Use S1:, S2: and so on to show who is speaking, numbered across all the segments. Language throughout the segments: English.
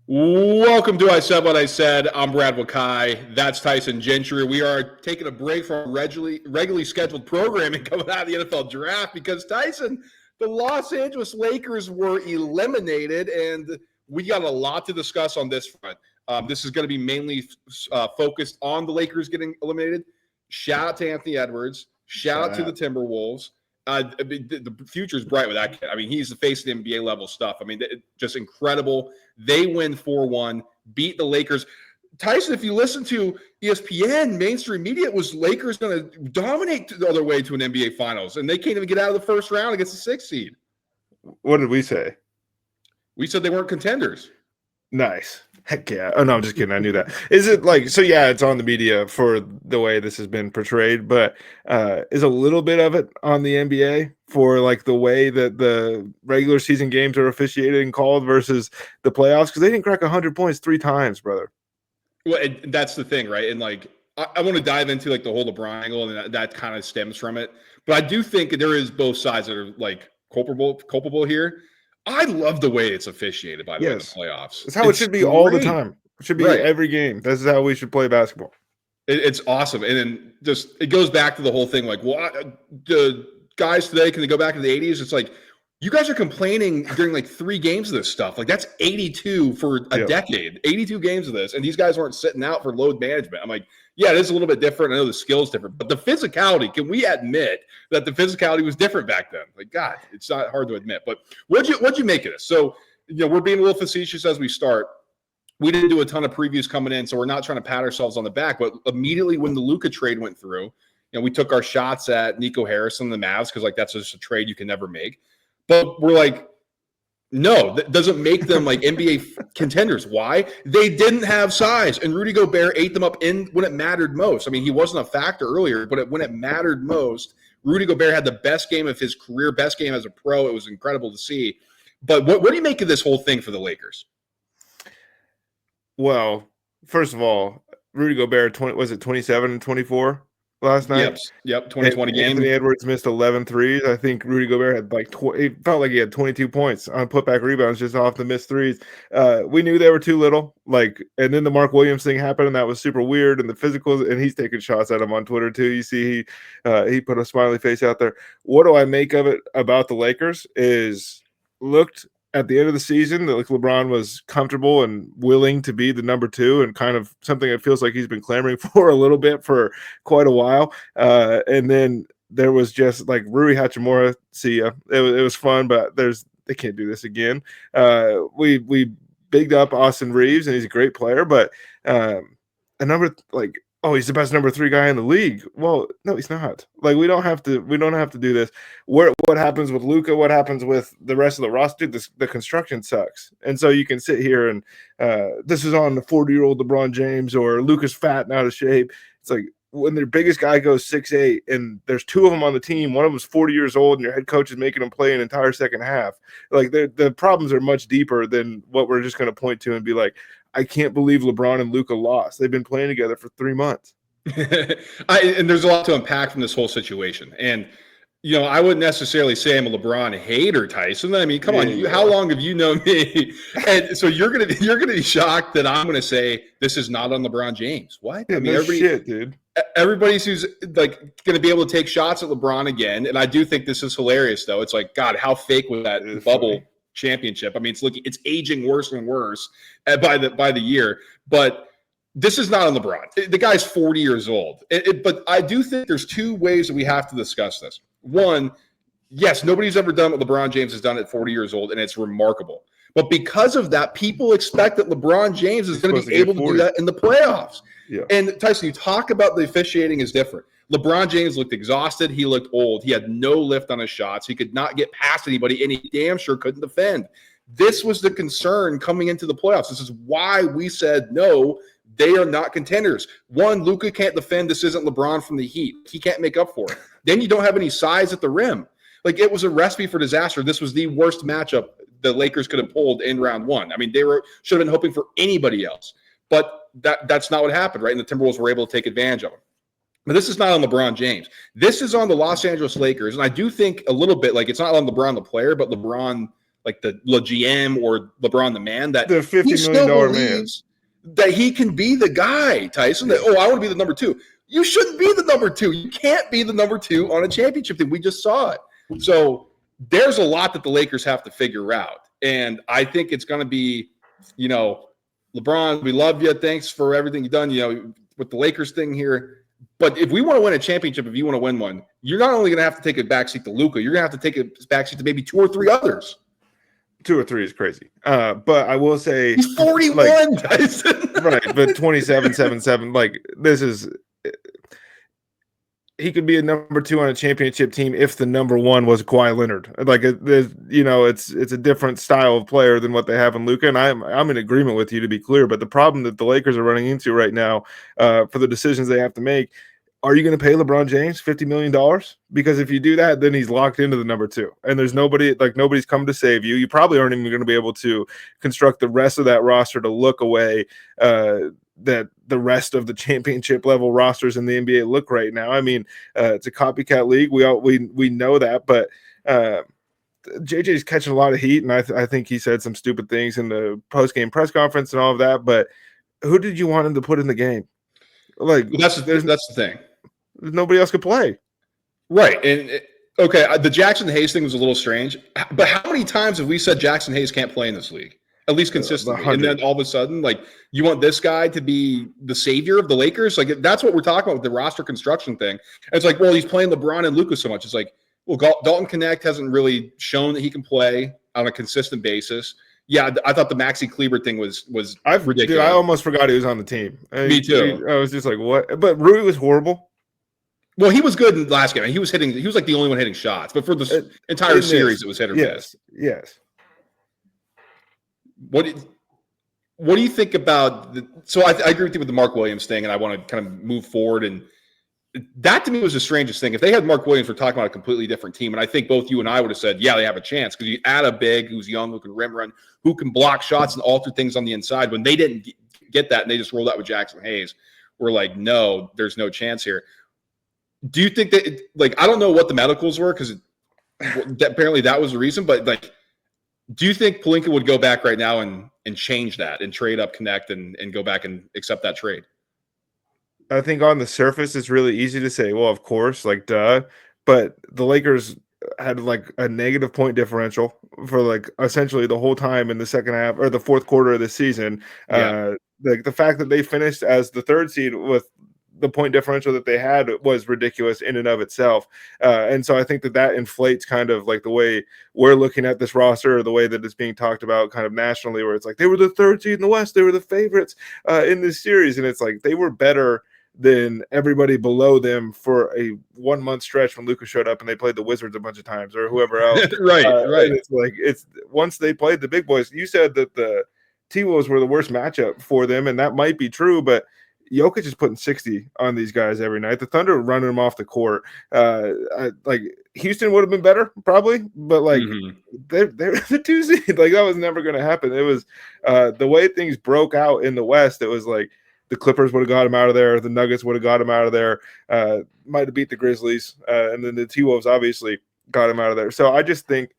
S1: Welcome to 𝐬𝐮𝐬𝐫𝐞. I'm Brad 𝐬𝐿𝐾𝐿. That's Tyson Gentry. We are taking a break from regularly scheduled programming coming out of the NFL draft because, Tyson, the Los Angeles Lakers were eliminated, and we got a lot to discuss on this front. This is going to be mainly focused on the Lakers getting eliminated. Shout out to Anthony Edwards. Shout out to the Timberwolves. The future is bright with that kid. I mean, he's the face of the NBA level stuff. I mean, just incredible. They win 4-1, beat the Lakers. Tyson, if you listen to ESPN, mainstream media, it was Lakers going to dominate the other way to an NBA Finals, and they can't even get out of the first round against the 6th seed.
S2: What did we say?
S1: We said they weren't contenders.
S2: Nice. Heck yeah. Oh, no, I'm just kidding. I knew that. Is it like, so yeah, it's on the media for the way this has been portrayed, but is a little bit of it on the NBA for like the way that the regular season games are officiated and called versus the playoffs? Because they didn't crack 100 points 3 times, brother.
S1: Well, that's the thing, right? And like, I want to dive into like the whole LeBron angle, and that kind of stems from it. But I do think there is both sides that are like culpable here. I love the way it's officiated, by the way, in the playoffs.
S2: It's how it should be all the time. It should be every game. This is how we should play basketball.
S1: It's awesome. And then just it goes back to the whole thing like, well, the guys today, can they go back to the 80s? It's like, you guys are complaining during like 3 games of this stuff. Like, that's 82 for a decade, 82 games of this. And these guys weren't sitting out for load management. I'm like, yeah, it is a little bit different. I know the skill's different, but the physicality, can we admit that the physicality was different back then? Like, God, it's not hard to admit. But what'd you make of this? So, we're being a little facetious as we start. We didn't do a ton of previews coming in, so we're not trying to pat ourselves on the back. But immediately when the Luka trade went through, we took our shots at Nico Harrison, the Mavs, because like that's just a trade you can never make. But we're like, no, that doesn't make them like NBA contenders. Why? They didn't have size, and Rudy Gobert ate them up when it mattered most. I mean, he wasn't a factor earlier, but when it mattered most, Rudy Gobert had the best game of his career, best game as a pro. It was incredible to see. But what do you make of this whole thing for the Lakers?
S2: Well, first of all, Rudy Gobert, was it 27 and 24? Last night?
S1: Yep, 2020 game.
S2: Anthony Edwards missed 11 threes. I think Rudy Gobert had like it felt like he had 22 points on putback rebounds just off the missed threes. We knew they were too little. And then the Mark Williams thing happened, and that was super weird. And the physicals, and he's taking shots at him on Twitter too. You see, he put a smiley face out there. What do I make of it about the Lakers? Is looked at the end of the season that like LeBron was comfortable and willing to be the number 2, and kind of something that feels like he's been clamoring for a little bit for quite a while. And then there was just like Rui Hachimura. See ya. It was fun, but they can't do this again. We bigged up Austin Reeves, and he's a great player, but a number like, oh, he's the best number 3 guy in the league. Well, no, he's not. Like, we don't have to do this. What happens with Luka? What happens with the rest of the roster? The construction sucks. And so you can sit here and this is on the 40-year-old LeBron James, or Luka's fat and out of shape. It's like when their biggest guy goes 6'8", and there's 2 of them on the team, one of them's 40 years old, and your head coach is making them play an entire second half. Like, the problems are much deeper than what we're just going to point to and be like, I can't believe LeBron and Luka lost. They've been playing together for 3 months.
S1: And there's a lot to unpack from this whole situation. And, I wouldn't necessarily say I'm a LeBron hater, Tyson. I mean, come on, how long have you known me? And so you're gonna be shocked that I'm gonna say this is not on LeBron James. What?
S2: Yeah,
S1: I mean,
S2: dude.
S1: Everybody's who's like gonna be able to take shots at LeBron again. And I do think this is hilarious, though. It's like, God, how fake was that bubble championship? I mean, it's aging worse and worse by the year. But this is not on LeBron. The guy's 40 years old. But I do think there's 2 ways that we have to discuss this. One, yes, nobody's ever done what LeBron James has done at 40 years old, and it's remarkable. But because of that, people expect that LeBron James is going to be able to do that in the playoffs. Yeah. And Tyson, you talk about the officiating is different. LeBron James looked exhausted. He looked old. He had no lift on his shots. He could not get past anybody, and he damn sure couldn't defend. This was the concern coming into the playoffs. This is why we said, no, they are not contenders. One, Luka can't defend. This isn't LeBron from the Heat. He can't make up for it. Then you don't have any size at the rim. Like, it was a recipe for disaster. This was the worst matchup the Lakers could have pulled in round 1. I mean, they should have been hoping for anybody else. But that's not what happened, right? And the Timberwolves were able to take advantage of them. But this is not on LeBron James. This is on the Los Angeles Lakers. And I do think a little bit, like, it's not on LeBron the player, but LeBron like the GM or LeBron the man, that
S2: the $50 million man,
S1: that he can be the guy, Tyson. That, I want to be the number 2. You shouldn't be the number 2. You can't be the number 2 on a championship team. We just saw it. So there's a lot that the Lakers have to figure out. And I think it's going to be, LeBron, we love you. Thanks for everything you've done, with the Lakers thing here. But if we want to win a championship, if you want to win one, you're not only going to have to take a backseat to Luka, you're going to have to take a backseat to maybe 2 or 3 others.
S2: 2 or 3 is crazy. But I will say
S1: he's 41, Tyson.
S2: Right, but 27-7-7, like this is – he could be a number 2 on a championship team if the number 1 was Kawhi Leonard. Like, it's a different style of player than what they have in Luka, and I'm in agreement with you, to be clear. But the problem that the Lakers are running into right now, for the decisions they have to make, are you going to pay LeBron James $50 million? Because if you do that, then he's locked into the number 2, and there's nobody's come to save you. You probably aren't even going to be able to construct the rest of that roster to look away that the rest of the championship level rosters in the NBA look right now. I mean, it's a copycat league. We know that, but JJ's catching a lot of heat, and I think he said some stupid things in the post-game press conference and all of that. But who did you want him to put in the game? Like,
S1: that's the thing.
S2: Nobody else could play.
S1: Right. And the Jackson Hayes thing was a little strange, but how many times have we said Jackson Hayes can't play in this league? At least consistently.
S2: 100.
S1: And then all of a sudden, like, you want this guy to be the savior of the Lakers? Like, that's what we're talking about with the roster construction thing. And it's like, well, he's playing LeBron and Luka so much. It's like, well, Dalton Connect hasn't really shown that he can play on a consistent basis. Yeah, I thought the Maxi Kleber thing was ridiculous.
S2: Dude, I almost forgot he was on the team.
S1: Me too.
S2: I was just like, what? But Rui was horrible.
S1: Well, he was good in the last game. He was like the only one hitting shots. But for the entire series, it was hit or miss.
S2: Yes.
S1: What do you think about so I agree with you with the Mark Williams thing, and I want to kind of move forward. And that to me was the strangest thing. If they had Mark Williams, we're talking about a completely different team. And I think both you and I would have said, yeah, they have a chance, because you add a big who's young, who can rim run, who can block shots and alter things on the inside. When they didn't get that and they just rolled out with Jackson Hayes, we're like, no, there's no chance here. Do you think that, I don't know what the medicals were, because apparently that was the reason, but do you think Pelinka would go back right now and change that and trade up Connect and go back and accept that trade?
S2: I think on the surface, it's really easy to say, well, of course, duh. But the Lakers had a negative point differential for essentially the whole time in the second half or the fourth quarter of the season. Yeah. The fact that they finished as the 3rd seed with the point differential that they had was ridiculous in and of itself. And so I think that inflates kind of the way we're looking at this roster, or the way that it's being talked about kind of nationally, where it's like they were the 3rd seed in the West. They were the favorites in this series. And it's like they were better than everybody below them for a 1-month stretch when Luka showed up and they played the Wizards a bunch of times, or whoever else.
S1: Right.
S2: It's once they played the big boys. You said that the T-Wolves were the worst matchup for them, and that might be true, but Jokic is putting 60 on these guys every night. The Thunder are running them off the court. Houston would have been better probably, but they're the 2 seed. That was never going to happen. It was the way things broke out in the West. It was the Clippers would have got him out of there. The Nuggets would have got him out of there. Might have beat the Grizzlies, and then the T-Wolves obviously got him out of there. So I just think,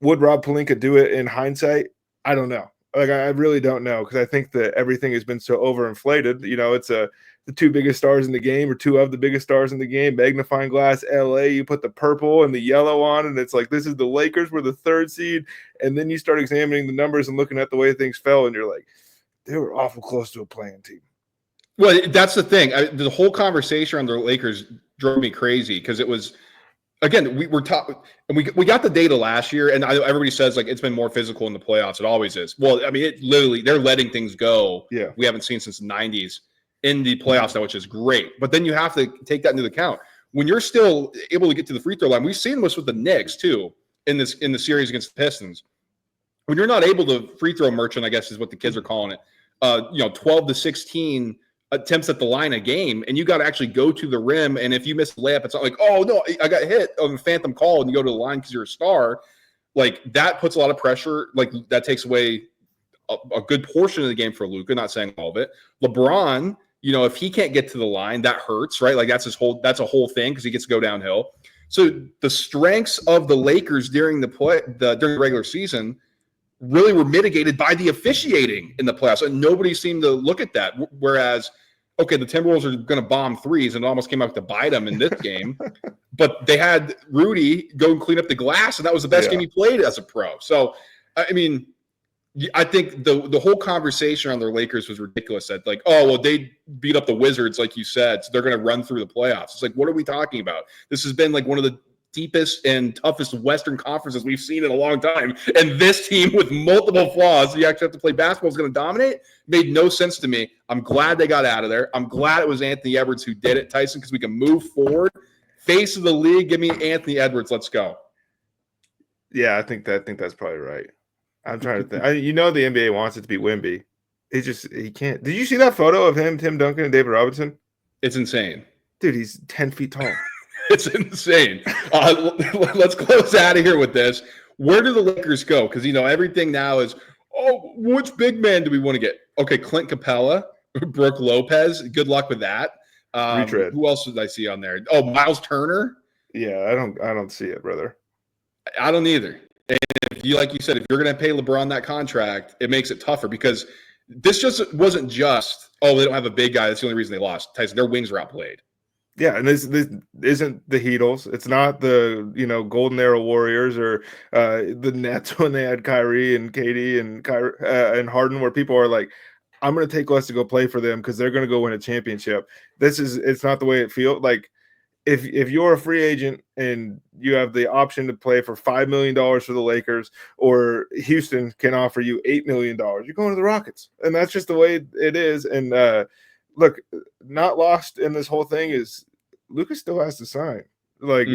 S2: would Rob Pelinka do it in hindsight? I don't know. I really don't know, because I think that everything has been so overinflated. It's the 2 biggest stars in the game, or 2 of the biggest stars in the game, magnifying glass, LA, you put the purple and the yellow on, and it's this is the Lakers, we're the 3rd seed. And then you start examining the numbers and looking at the way things fell, and you're like, they were awful close to a playing team.
S1: Well, that's the thing. The whole conversation around the Lakers drove me crazy, because it was, again, we were talking, and we got the data last year, and everybody says it's been more physical in the playoffs. It always is. Well, I mean, it literally, they're letting things go.
S2: Yeah,
S1: we haven't seen since the 90s in the playoffs now, which is great. But then you have to take that into account when you're still able to get to the free throw line. We've seen this with the Knicks too in the series against the Pistons. When you're not able to free throw merchant, I guess is what the kids are calling it. 12 to 16 attempts at the line a game, and you got to actually go to the rim. And if you miss the layup, it's not like, oh no, I got hit on a phantom call, and you go to the line because you're a star. That puts a lot of pressure. That takes away a good portion of the game for Luka. Not saying all of it. LeBron, if he can't get to the line, that hurts, right? That's a whole thing, because he gets to go downhill. So the strengths of the Lakers during the regular season really were mitigated by the officiating in the playoffs, and nobody seemed to look at that. Whereas, okay, the Timberwolves are going to bomb threes, and it almost came out to bite them in this game, but they had Rudy go and clean up the glass, and that was the best game he played as a pro. So, I mean, I think the whole conversation on the Lakers was ridiculous. That like, oh, well, they beat up the Wizards, like you said, so they're going to run through the playoffs. It's like, what are we talking about? This has been like one of the deepest and toughest Western conferences we've seen in a long time. And this team with multiple flaws, you actually have to play basketball, is going to dominate. Made no sense to me. I'm glad they got out of there. I'm glad it was Anthony Edwards who did it, Tyson, because we can move forward. Face of the league, give me Anthony Edwards. Let's go.
S2: Yeah, I think that's probably right. I'm trying to think. The NBA wants it to be Wemby. He can't. Did you see that photo of him, Tim Duncan, and David Robinson?
S1: It's insane.
S2: Dude, he's 10 feet tall.
S1: It's insane. Let's close out of here with this. Where do the Lakers go? Because, everything now is, which big man do we want to get? Okay, Clint Capella, Brooke Lopez. Good luck with that.
S2: Retread.
S1: Who else did I see on there? Oh, Miles Turner.
S2: Yeah, I don't see it, brother.
S1: I don't either. And like you said, if you're going to pay LeBron that contract, it makes it tougher because this just wasn't just, they don't have a big guy. That's the only reason they lost. Tyson, their wings were outplayed.
S2: Yeah, and this isn't the Heatles. It's not the Golden Era Warriors or the Nets when they had Kyrie and KD and Harden, where people are like, I'm going to take less to go play for them because they're going to go win a championship. It's not the way it feels. Like if you're a free agent and you have the option to play for $5 million for the Lakers, or Houston can offer you $8 million, you're going to the Rockets, and that's just the way it is. And look, not lost in this whole thing is Luka still has to sign. Like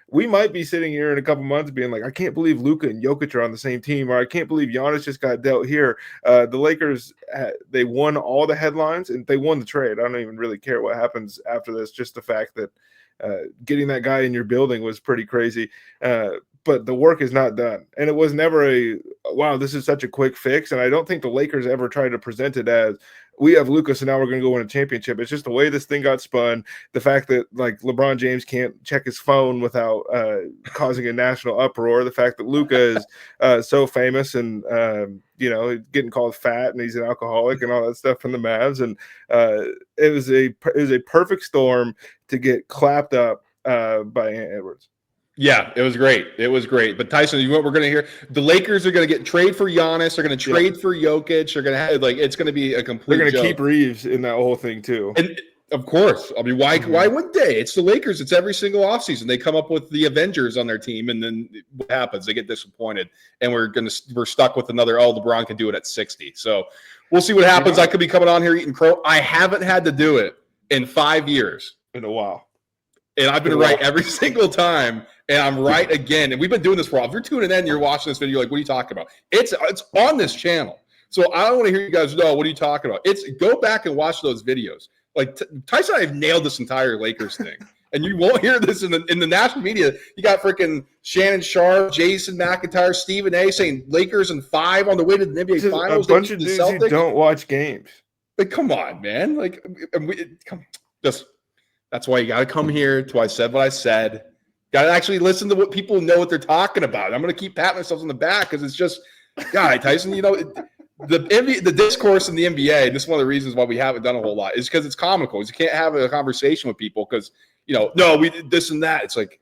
S2: we might be sitting here in a couple months being like, I can't believe Luka and Jokic are on the same team, or I can't believe Giannis just got dealt here. The Lakers, they won all the headlines and they won the trade. I don't even really care what happens after this. Just the fact that getting that guy in your building was pretty crazy. But the work is not done. And it was never wow, this is such a quick fix. And I don't think the Lakers ever tried to present it as, we have Luka, so now we're going to go win a championship. It's just the way this thing got spun. The fact that like LeBron James can't check his phone without causing a national uproar. The fact that Luka is so famous and getting called fat and he's an alcoholic and all that stuff from the Mavs. And it was a perfect storm to get clapped up by Ant Edwards.
S1: Yeah, it was great. It was great. But Tyson, you know what we're going to hear? The Lakers are going to trade for Giannis. They're going to trade for Jokic. They're going to have it's going to be a complete.
S2: They're going to keep Reeves in that whole thing too.
S1: And of course, I mean, why wouldn't they? It's the Lakers. It's every single offseason. They come up with the Avengers on their team, and then what happens? They get disappointed, and we're stuck with another. LeBron can do it at 60. So we'll see what happens. I could be coming on here eating crow. I haven't had to do it in 5 years.
S2: In a while.
S1: And I've been right every single time, and I'm right again. And we've been doing this for a while. If you're tuning in and you're watching this video, you're like, what are you talking about? It's on this channel. So I don't want to hear you guys know, what are you talking about? Go back and watch those videos. Like Tyson and I have nailed this entire Lakers thing. And you won't hear this in the national media. You got freaking Shannon Sharp, Jason McIntyre, Stephen A. saying Lakers in 5 on the way to the NBA Finals.
S2: A bunch of dudes who don't watch games.
S1: Like, come on, man. Like, that's why you got to come here. That's why I said what I said. Got to actually listen to what people know what they're talking about. I'm going to keep patting myself on the back because it's just, God, Tyson, the discourse in the NBA, and this is one of the reasons why we haven't done a whole lot, is because it's comical. You can't have a conversation with people because, no, we did this and that. It's like,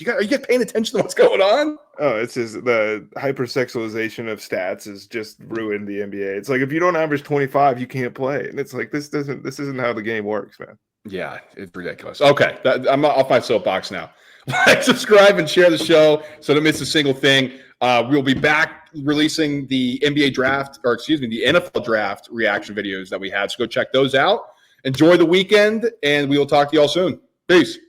S1: are you guys paying attention to what's going on?
S2: Oh, it's just the hypersexualization of stats has just ruined the NBA. It's like, if you don't average 25, you can't play. And it's like, this isn't how the game works, man.
S1: Yeah, it's ridiculous. Okay, I'm off my soapbox now. Like, subscribe, and share the show so don't miss a single thing. We'll be back releasing the NBA draft, the NFL draft reaction videos that we had. So go check those out. Enjoy the weekend, and we will talk to you all soon. Peace.